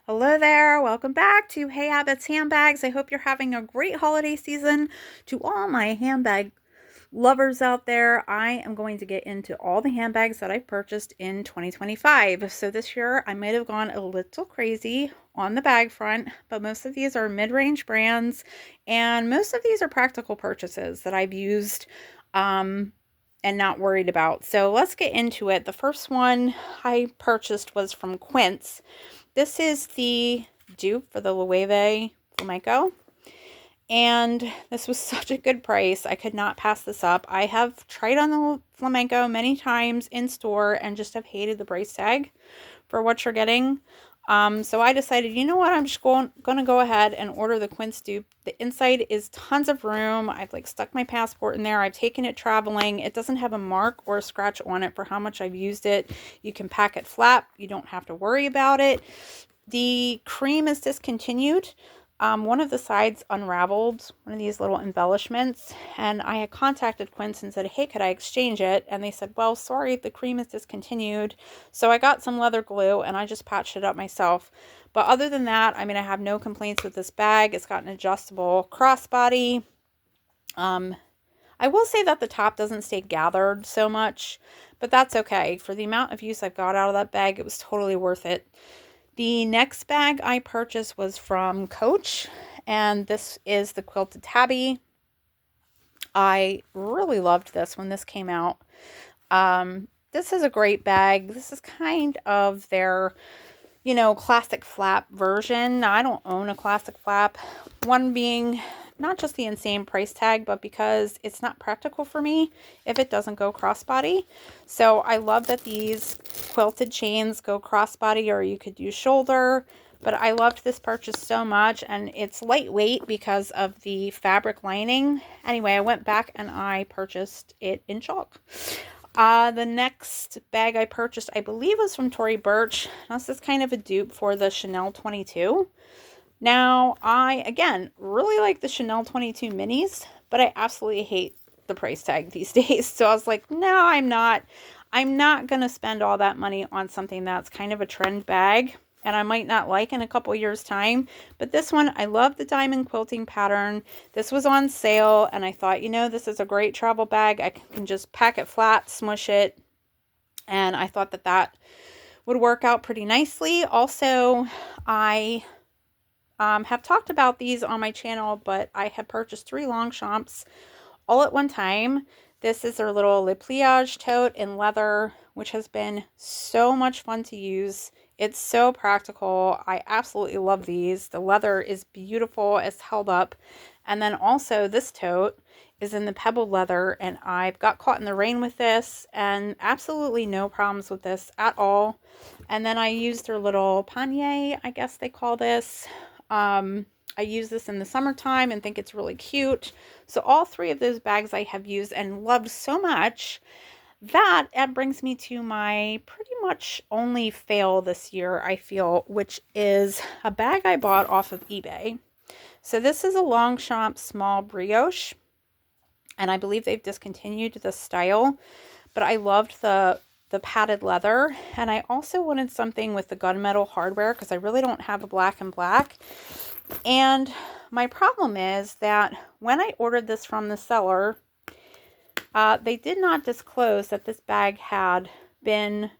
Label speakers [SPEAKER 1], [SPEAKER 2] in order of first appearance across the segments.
[SPEAKER 1] Hello there, welcome back to Hey Habits Handbags. I hope you're having a great holiday season. To all my handbag lovers out there, I am going to get into all the handbags that I've purchased in 2025. So this year I might have gone a little crazy on the bag front, but most of these are mid-range brands and most of these are practical purchases that I've used and not worried about. So let's get into it. The first one I purchased was from Quince. This is the dupe for the Loewe Flamenco. And this was such a good price. I could not pass this up. I have tried on the Flamenco many times in store and just have hated the price tag for what you're getting. So I decided, you know what, I'm just going to go ahead and order the Quince dupe. The inside is tons of room. I've stuck my passport in there. I've taken it traveling. It doesn't have a mark or a scratch on it for how much I've used it. You can pack it flat. You don't have to worry about it. The cream is discontinued. One of the sides unraveled, one of these little embellishments, and I had contacted Quince and said, hey, could I exchange it? And they said, well, sorry, the cream is discontinued. So I got some leather glue and I just patched it up myself. But other than that, I have no complaints with this bag. It's got an adjustable crossbody. I will say that the top doesn't stay gathered so much, but that's okay. For the amount of use I've got out of that bag, it was totally worth it. The next bag I purchased was from Coach, and this is the Quilted Tabby. I really loved this when this came out. This is a great bag. This is kind of their, classic flap version. Now, I don't own a classic flap. One being not just the insane price tag, but because it's not practical for me if it doesn't go crossbody. So I love that these quilted chains go crossbody, or you could use shoulder. But I loved this purchase so much, and it's lightweight because of the fabric lining. Anyway, I went back and I purchased it in chalk. The next bag I purchased, I believe, was from Tory Burch. This is kind of a dupe for the Chanel 22. Now, I, again, really like the Chanel 22 minis, but I absolutely hate the price tag these days. So I was like, no, I'm not going to spend all that money on something that's kind of a trend bag and I might not like in a couple years' time. But this one, I love the diamond quilting pattern. This was on sale, and I thought, this is a great travel bag. I can just pack it flat, smush it, and I thought that would work out pretty nicely. Also, I have talked about these on my channel, but I have purchased 3 Longchamps all at one time. This is their little Le Pliage tote in leather, which has been so much fun to use. It's so practical. I absolutely love these. The leather is beautiful. It's held up. And then also this tote is in the pebbled leather, and I've got caught in the rain with this and absolutely no problems with this at all. And then I used their little panier, I guess they call this. I use this in the summertime and think it's really cute. So all 3 of those bags I have used and loved so much. That brings me to my pretty much only fail this year, I feel, which is a bag I bought off of eBay. So this is a Longchamp small brioche, and I believe they've discontinued the style, but I loved the padded leather, and I also wanted something with the gunmetal hardware because I really don't have a black and black. And my problem is that when I ordered this from the seller, they did not disclose that this bag had been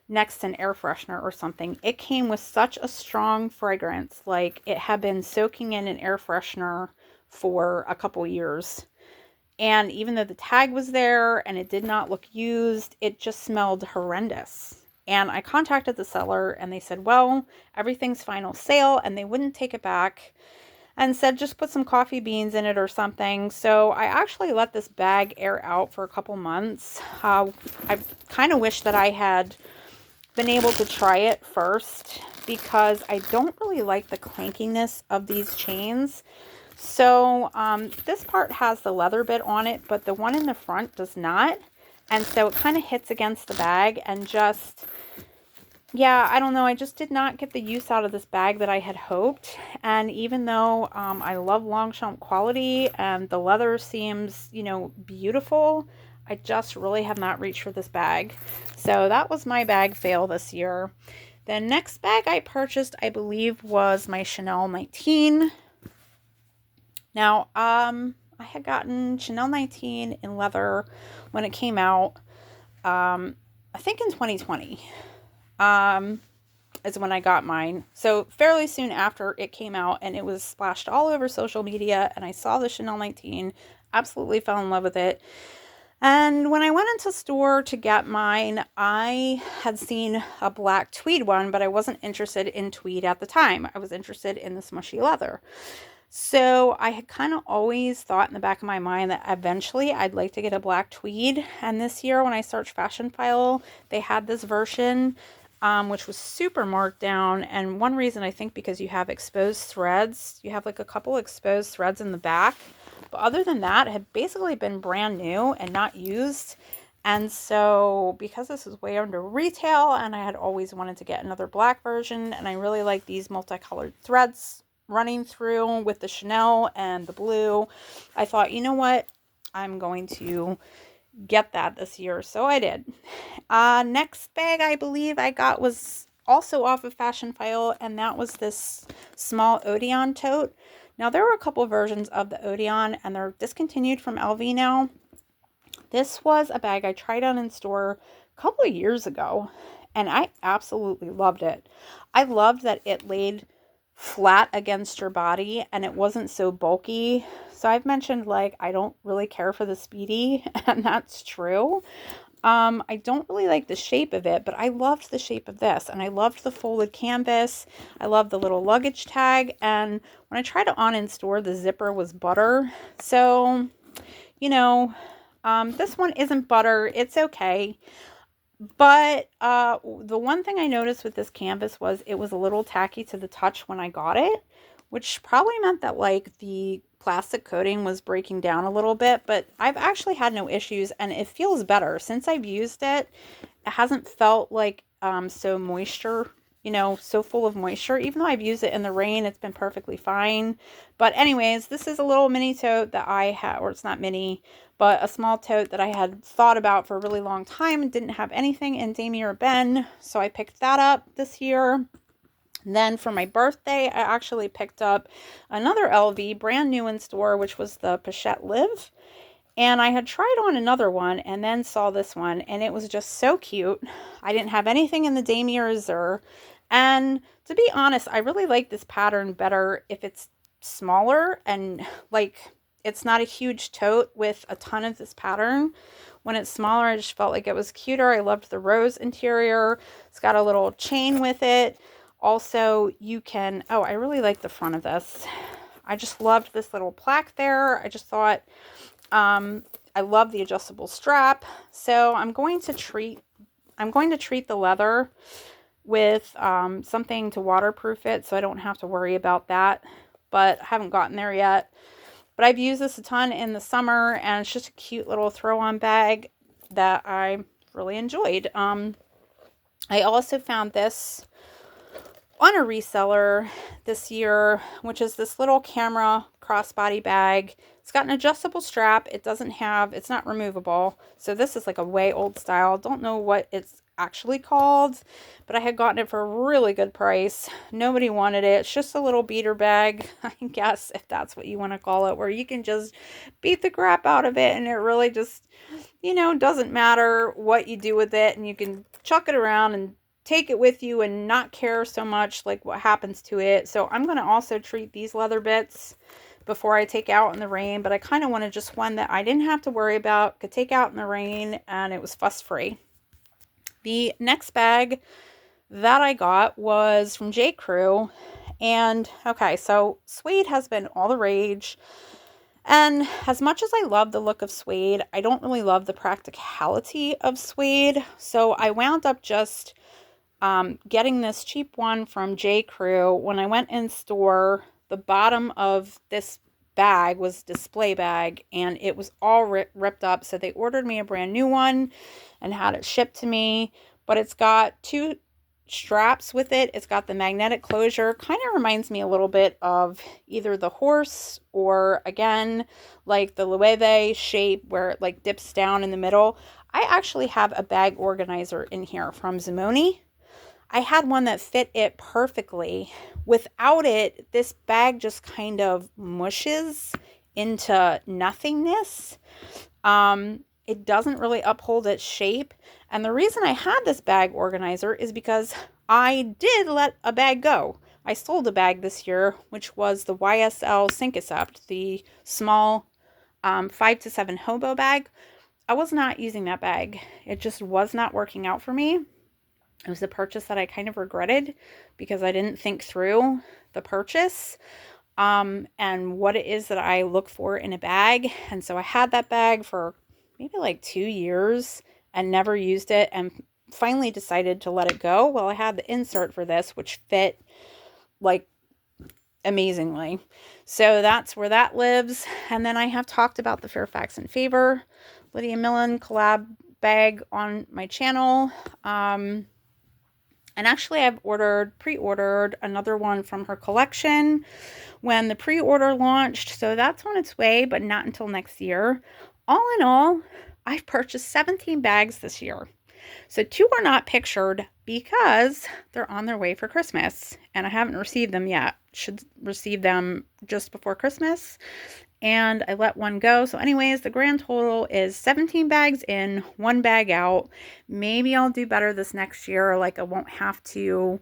[SPEAKER 1] next to an air freshener or something. It came with such a strong fragrance, like it had been soaking in an air freshener for a couple years. And even though the tag was there and it did not look used, it just smelled horrendous. And I contacted the seller and they said, well, everything's final sale, and they wouldn't take it back and said just put some coffee beans in it or something. So I actually let this bag air out for a couple months. I kind of wish that I had been able to try it first because I don't really like the clankiness of these chains. So this part has the leather bit on it, but the one in the front does not. And so it kind of hits against the bag and just, yeah, I don't know. I just did not get the use out of this bag that I had hoped. And even though I love Longchamp quality and the leather seems, beautiful, I just really have not reached for this bag. So that was my bag fail this year. The next bag I purchased, I believe, was my Chanel 19. Now, I had gotten Chanel 19 in leather when it came out. I think in 2020 is when I got mine. So fairly soon after it came out, and it was splashed all over social media, and I saw the Chanel 19, absolutely fell in love with it. And when I went into store to get mine, I had seen a black tweed one, but I wasn't interested in tweed at the time. I was interested in the smushy leather. So I had kind of always thought in the back of my mind that eventually I'd like to get a black tweed. And this year when I searched Fashion File, they had this version, which was super marked down. And one reason, I think, because you have exposed threads. You have like a couple exposed threads in the back. But other than that, it had basically been brand new and not used. And so because this is way under retail, and I had always wanted to get another black version, and I really like these multicolored threads running through with the Chanel and the blue, I thought, you know what, I'm going to get that this year. So I did. Next bag I believe I got was also off of Fashion File, and that was this small Odeon tote. Now, there were a couple versions of the Odeon, and they're discontinued from LV now. This was a bag I tried on in store a couple of years ago, and I absolutely loved it. I loved that it laid flat against your body, and it wasn't so bulky. So I've mentioned, like, I don't really care for the Speedy, and that's true. I don't really like the shape of it, but I loved the shape of this, and I loved the folded canvas. I loved the little luggage tag, and when I tried it on in store, the zipper was butter. So, you know, this one isn't butter. It's okay. But the one thing I noticed with this canvas was it was a little tacky to the touch when I got it, which probably meant that like the plastic coating was breaking down a little bit, but I've actually had no issues, and it feels better. Since I've used it, it hasn't felt like so moisture, so full of moisture. Even though I've used it in the rain, it's been perfectly fine. But anyways, this is a little mini tote that I had, or it's not mini, but a small tote that I had thought about for a really long time and didn't have anything in Damie or Ben, so I picked that up this year. Then for my birthday, I actually picked up another LV, brand new in store, which was the Pochette Live. And I had tried on another one and then saw this one, and it was just so cute. I didn't have anything in the Damie or Azur. And to be honest, I really like this pattern better if it's smaller and like it's not a huge tote with a ton of this pattern. When it's smaller, I just felt like it was cuter. I loved the rose interior. It's got a little chain with it. Also, you can, I really like the front of this. I just loved this little plaque there. I just thought, I love the adjustable strap. So I'm going to treat the leather with something to waterproof it, so I don't have to worry about that. But I haven't gotten there yet. But I've used this a ton in the summer, and it's just a cute little throw-on bag that I really enjoyed. I also found this on a reseller this year, which is this little camera crossbody bag. It's got an adjustable strap. It's not removable. So this is like a way old style. Don't know what it's actually called, but I had gotten it for a really good price. Nobody wanted it. It's just a little beater bag, I guess, if that's what you want to call it, where you can just beat the crap out of it, and it really just, doesn't matter what you do with it, and you can chuck it around and take it with you and not care so much like what happens to it. So I'm going to also treat these leather bits before I take out in the rain, but I kind of wanted just one that I didn't have to worry about, could take out in the rain, and it was fuss free. The next bag that I got was from J. Crew, and okay, so suede has been all the rage. And as much as I love the look of suede, I don't really love the practicality of suede. So I wound up just getting this cheap one from J. Crew. When I went in store, the bottom of this bag was display bag, and it was all ripped up. So they ordered me a brand new one and had it shipped to me. But it's got two straps with it. It's got the magnetic closure. Kind of reminds me a little bit of either the horse or, again, like the Loewe shape where it like dips down in the middle. I actually have a bag organizer in here from Zimone. I had one that fit it perfectly. Without it, this bag just kind of mushes into nothingness. It doesn't really uphold its shape. And the reason I had this bag organizer is because I did let a bag go. I sold a bag this year, which was the YSL Sink Accept, the small 5 to 7 hobo bag. I was not using that bag. It just was not working out for me. It was a purchase that I kind of regretted because I didn't think through the purchase and what it is that I look for in a bag. And so I had that bag for maybe like 2 years and never used it, and finally decided to let it go. Well, I had the insert for this, which fit like amazingly. So that's where that lives. And then I have talked about the Fairfax and Favor Lydia Millen collab bag on my channel. And actually I've pre-ordered another one from her collection when the pre-order launched. So that's on its way, but not until next year. All in all, I've purchased 17 bags this year. So 2 are not pictured because they're on their way for Christmas and I haven't received them yet. Should receive them just before Christmas. And I let 1 go. So anyways, the grand total is 17 bags in, 1 bag out. Maybe I'll do better this next year. Like I won't have to,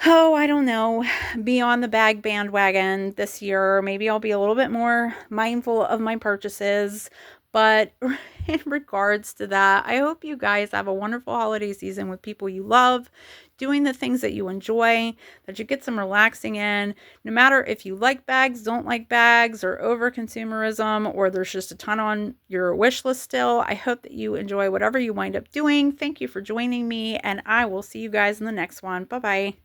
[SPEAKER 1] I don't know, be on the bag bandwagon this year. Maybe I'll be a little bit more mindful of my purchases. But in regards to that, I hope you guys have a wonderful holiday season with people you love, doing the things that you enjoy, that you get some relaxing in. No matter if you like bags, don't like bags, or over consumerism, or there's just a ton on your wish list still, I hope that you enjoy whatever you wind up doing. Thank you for joining me, and I will see you guys in the next one. Bye-bye.